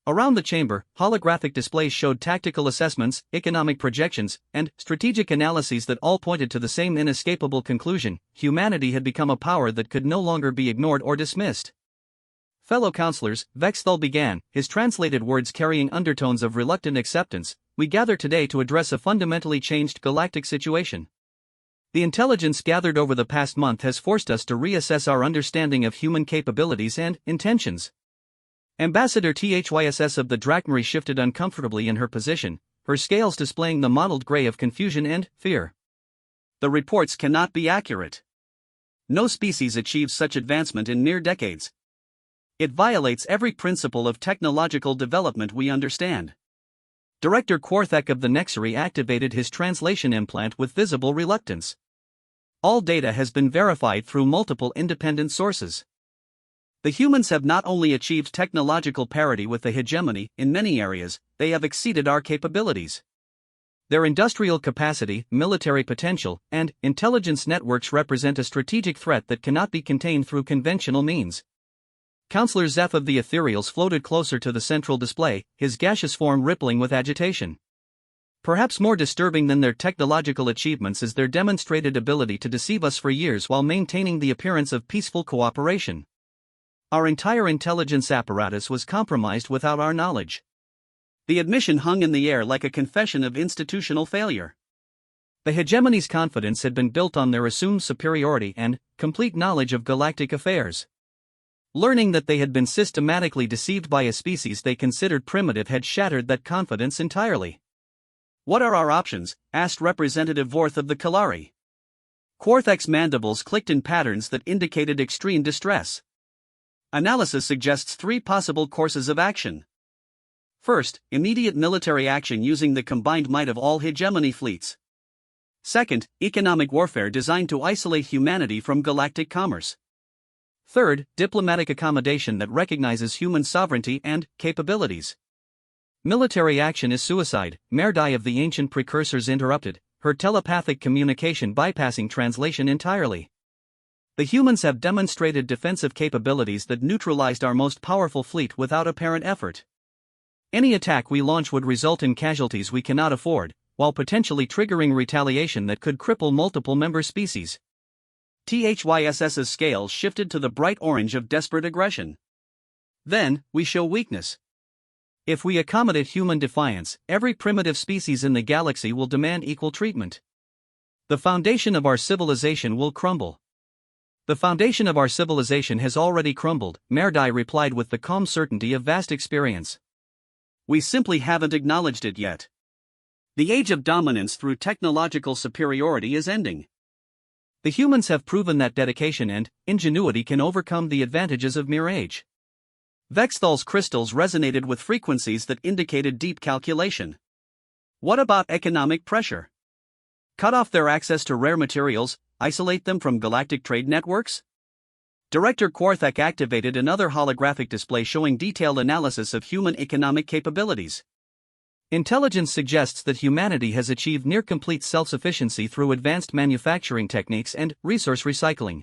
Around the chamber, holographic displays showed tactical assessments, economic projections, and strategic analyses that all pointed to the same inescapable conclusion: humanity had become a power that could no longer be ignored or dismissed. Fellow counselors, Vexthal began, his translated words carrying undertones of reluctant acceptance, we gather today to address a fundamentally changed galactic situation. The intelligence gathered over the past month has forced us to reassess our understanding of human capabilities and intentions. Ambassador THYSS of the Drachmarie shifted uncomfortably in her position, her scales displaying the mottled gray of confusion and fear. The reports cannot be accurate. No species achieves such advancement in mere decades. It violates every principle of technological development we understand. Director Quarthek of the Nexery activated his translation implant with visible reluctance. All data has been verified through multiple independent sources. The humans have not only achieved technological parity with the hegemony, in many areas, they have exceeded our capabilities. Their industrial capacity, military potential, and intelligence networks represent a strategic threat that cannot be contained through conventional means. Counselor Zeph of the Ethereals floated closer to the central display, his gaseous form rippling with agitation. Perhaps more disturbing than their technological achievements is their demonstrated ability to deceive us for years while maintaining the appearance of peaceful cooperation. Our entire intelligence apparatus was compromised without our knowledge. The admission hung in the air like a confession of institutional failure. The hegemony's confidence had been built on their assumed superiority and complete knowledge of galactic affairs. Learning that they had been systematically deceived by a species they considered primitive had shattered that confidence entirely. "What are our options?" asked Representative Vorth of the Kalari. Quarthek's mandibles clicked in patterns that indicated extreme distress. Analysis suggests 3 possible courses of action. First, immediate military action using the combined might of all hegemony fleets. Second, economic warfare designed to isolate humanity from galactic commerce. Third, diplomatic accommodation that recognizes human sovereignty and capabilities. Military action is suicide, Merdai of the ancient precursors interrupted, her telepathic communication bypassing translation entirely. The humans have demonstrated defensive capabilities that neutralized our most powerful fleet without apparent effort. Any attack we launch would result in casualties we cannot afford, while potentially triggering retaliation that could cripple multiple member species. THYSS's scales shifted to the bright orange of desperate aggression. Then, we show weakness. If we accommodate human defiance, every primitive species in the galaxy will demand equal treatment. The foundation of our civilization will crumble. The foundation of our civilization has already crumbled, Merdai replied with the calm certainty of vast experience. We simply haven't acknowledged it yet. The age of dominance through technological superiority is ending. The humans have proven that dedication and ingenuity can overcome the advantages of mere age. Vexthal's crystals resonated with frequencies that indicated deep calculation. What about economic pressure? Cut off their access to rare materials, isolate them from galactic trade networks? Director Quarthek activated another holographic display showing detailed analysis of human economic capabilities. Intelligence suggests that humanity has achieved near-complete self-sufficiency through advanced manufacturing techniques and resource recycling.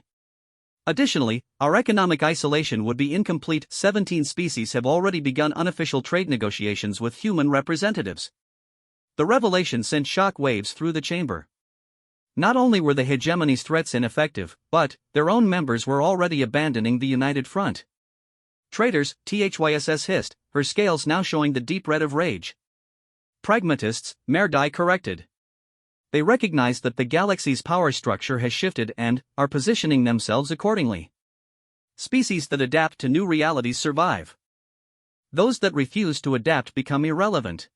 Additionally, our economic isolation would be incomplete. 17 species have already begun unofficial trade negotiations with human representatives. The revelation sent shock waves through the chamber. Not only were the hegemony's threats ineffective, but their own members were already abandoning the united front. Traitors, THYSS hissed, her scales now showing the deep red of rage. Pragmatists, Merdai corrected. They recognize that the galaxy's power structure has shifted and are positioning themselves accordingly. Species that adapt to new realities survive. Those that refuse to adapt become irrelevant.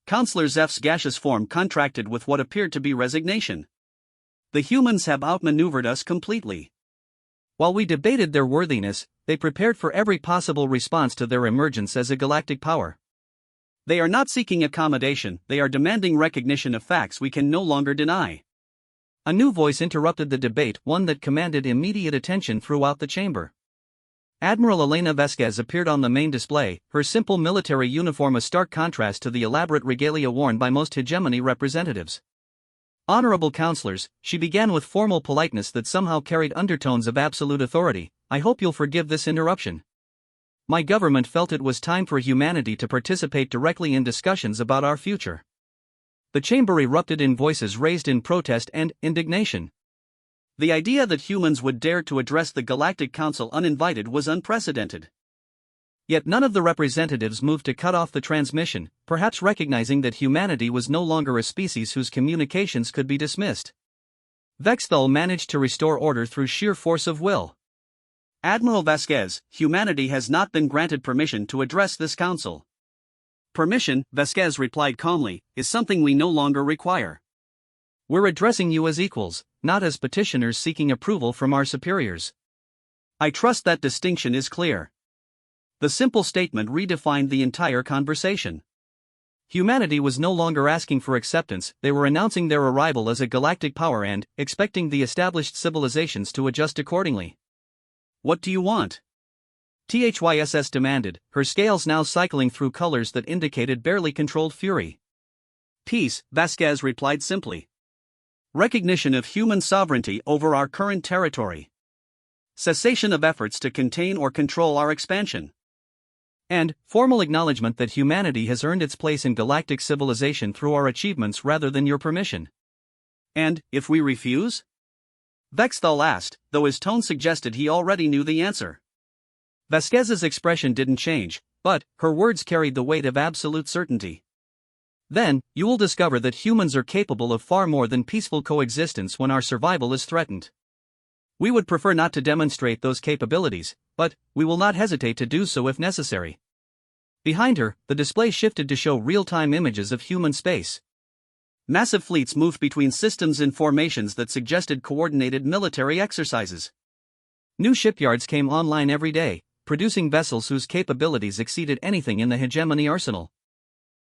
Counselor Zeph's gaseous form contracted with what appeared to be resignation. The humans have outmaneuvered us completely. While we debated their worthiness, they prepared for every possible response to their emergence as a galactic power. They are not seeking accommodation, they are demanding recognition of facts we can no longer deny. A new voice interrupted the debate, one that commanded immediate attention throughout the chamber. Admiral Elena Vasquez appeared on the main display, her simple military uniform a stark contrast to the elaborate regalia worn by most hegemony representatives. Honorable counselors, she began with formal politeness that somehow carried undertones of absolute authority. I hope you'll forgive this interruption. My government felt it was time for humanity to participate directly in discussions about our future. The chamber erupted in voices raised in protest and indignation. The idea that humans would dare to address the Galactic Council uninvited was unprecedented. Yet none of the representatives moved to cut off the transmission, perhaps recognizing that humanity was no longer a species whose communications could be dismissed. Vexthal managed to restore order through sheer force of will. Admiral Vasquez, humanity has not been granted permission to address this council. Permission, Vasquez replied calmly, is something we no longer require. We're addressing you as equals, not as petitioners seeking approval from our superiors. I trust that distinction is clear. The simple statement redefined the entire conversation. Humanity was no longer asking for acceptance, they were announcing their arrival as a galactic power and expecting the established civilizations to adjust accordingly. What do you want? THYSS demanded, her scales now cycling through colors that indicated barely controlled fury. Peace, Vasquez replied simply. Recognition of human sovereignty over our current territory. Cessation of efforts to contain or control our expansion. And formal acknowledgement that humanity has earned its place in galactic civilization through our achievements rather than your permission. And, if we refuse? Vexthal asked, though his tone suggested he already knew the answer. Vasquez's expression didn't change, but her words carried the weight of absolute certainty. Then, you will discover that humans are capable of far more than peaceful coexistence when our survival is threatened. We would prefer not to demonstrate those capabilities, but we will not hesitate to do so if necessary. Behind her, the display shifted to show real-time images of human space. Massive fleets moved between systems in formations that suggested coordinated military exercises. New shipyards came online every day, producing vessels whose capabilities exceeded anything in the hegemony arsenal.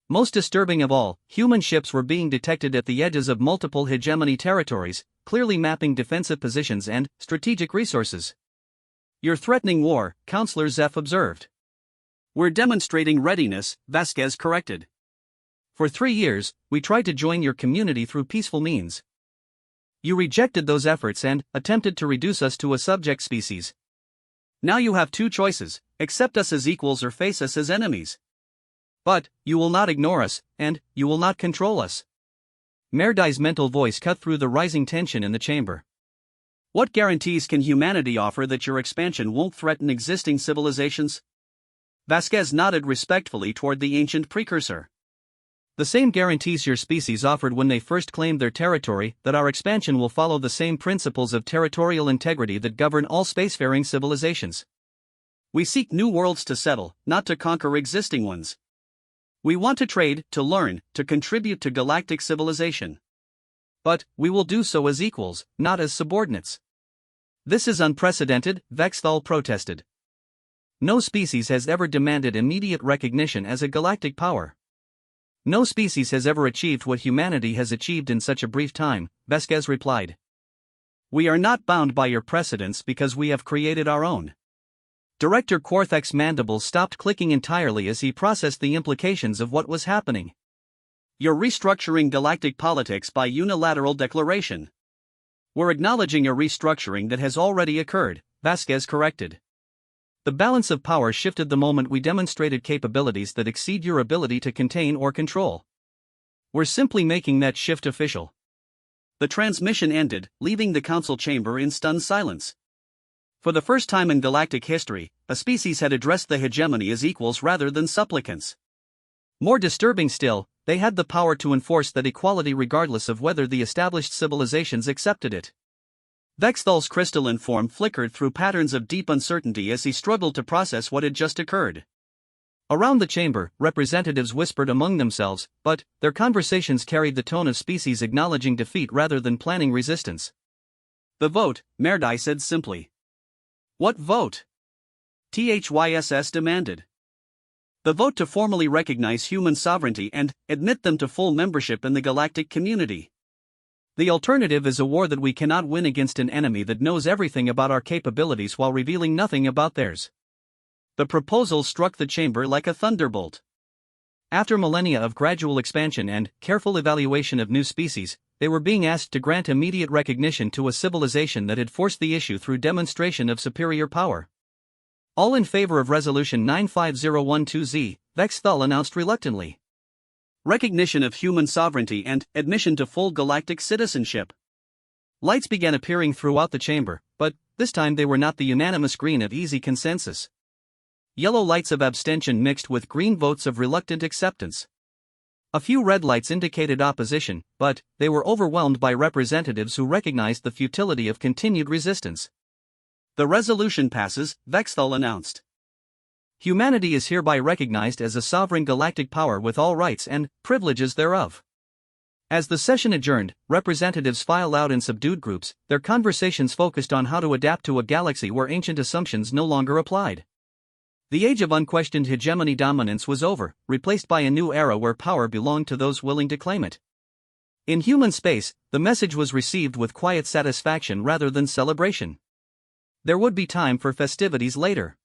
Most disturbing of all, human ships were being detected at the edges of multiple hegemony territories, clearly mapping defensive positions and strategic resources. You're threatening war, Counselor Zeph observed. We're demonstrating readiness, Vasquez corrected. For 3 years, we tried to join your community through peaceful means. You rejected those efforts and attempted to reduce us to a subject species. Now you have 2 choices, accept us as equals or face us as enemies. But, you will not ignore us, and you will not control us. Merdai's mental voice cut through the rising tension in the chamber. What guarantees can humanity offer that your expansion won't threaten existing civilizations? Vasquez nodded respectfully toward the ancient precursor. The same guarantees your species offered when they first claimed their territory, that our expansion will follow the same principles of territorial integrity that govern all spacefaring civilizations. We seek new worlds to settle, not to conquer existing ones. We want to trade, to learn, to contribute to galactic civilization. But we will do so as equals, not as subordinates. This is unprecedented, Vexthal protested. No species has ever demanded immediate recognition as a galactic power. No species has ever achieved what humanity has achieved in such a brief time, Vasquez replied. We are not bound by your precedents because we have created our own. Director Quarthek's mandibles stopped clicking entirely as he processed the implications of what was happening. You're restructuring galactic politics by unilateral declaration. We're acknowledging a restructuring that has already occurred, Vasquez corrected. The balance of power shifted the moment we demonstrated capabilities that exceed your ability to contain or control. We're simply making that shift official. The transmission ended, leaving the council chamber in stunned silence. For the first time in galactic history, a species had addressed the hegemony as equals rather than supplicants. More disturbing still, they had the power to enforce that equality regardless of whether the established civilizations accepted it. Vexthal's crystalline form flickered through patterns of deep uncertainty as he struggled to process what had just occurred. Around the chamber, representatives whispered among themselves, but their conversations carried the tone of species acknowledging defeat rather than planning resistance. The vote, Merdai said simply. What vote? THYSS demanded. The vote to formally recognize human sovereignty and admit them to full membership in the galactic community. The alternative is a war that we cannot win against an enemy that knows everything about our capabilities while revealing nothing about theirs. The proposal struck the chamber like a thunderbolt. After millennia of gradual expansion and careful evaluation of new species, they were being asked to grant immediate recognition to a civilization that had forced the issue through demonstration of superior power. All in favor of Resolution 95012Z, Vexthal announced reluctantly. Recognition of human sovereignty and admission to full galactic citizenship. Lights began appearing throughout the chamber, but this time they were not the unanimous green of easy consensus. Yellow lights of abstention mixed with green votes of reluctant acceptance. A few red lights indicated opposition, but they were overwhelmed by representatives who recognized the futility of continued resistance. The resolution passes, Vexthal announced. Humanity is hereby recognized as a sovereign galactic power with all rights and privileges thereof. As the session adjourned, representatives filed out in subdued groups, their conversations focused on how to adapt to a galaxy where ancient assumptions no longer applied. The age of unquestioned hegemony dominance was over, replaced by a new era where power belonged to those willing to claim it. In human space, the message was received with quiet satisfaction rather than celebration. There would be time for festivities later.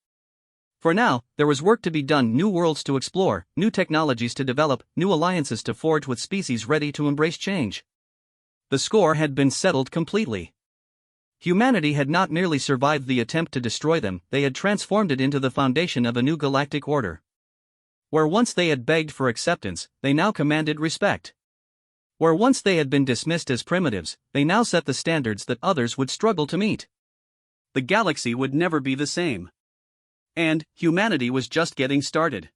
For now, there was work to be done, new worlds to explore, new technologies to develop, new alliances to forge with species ready to embrace change. The score had been settled completely. Humanity had not merely survived the attempt to destroy them, they had transformed it into the foundation of a new galactic order. Where once they had begged for acceptance, they now commanded respect. Where once they had been dismissed as primitives, they now set the standards that others would struggle to meet. The galaxy would never be the same. And humanity was just getting started.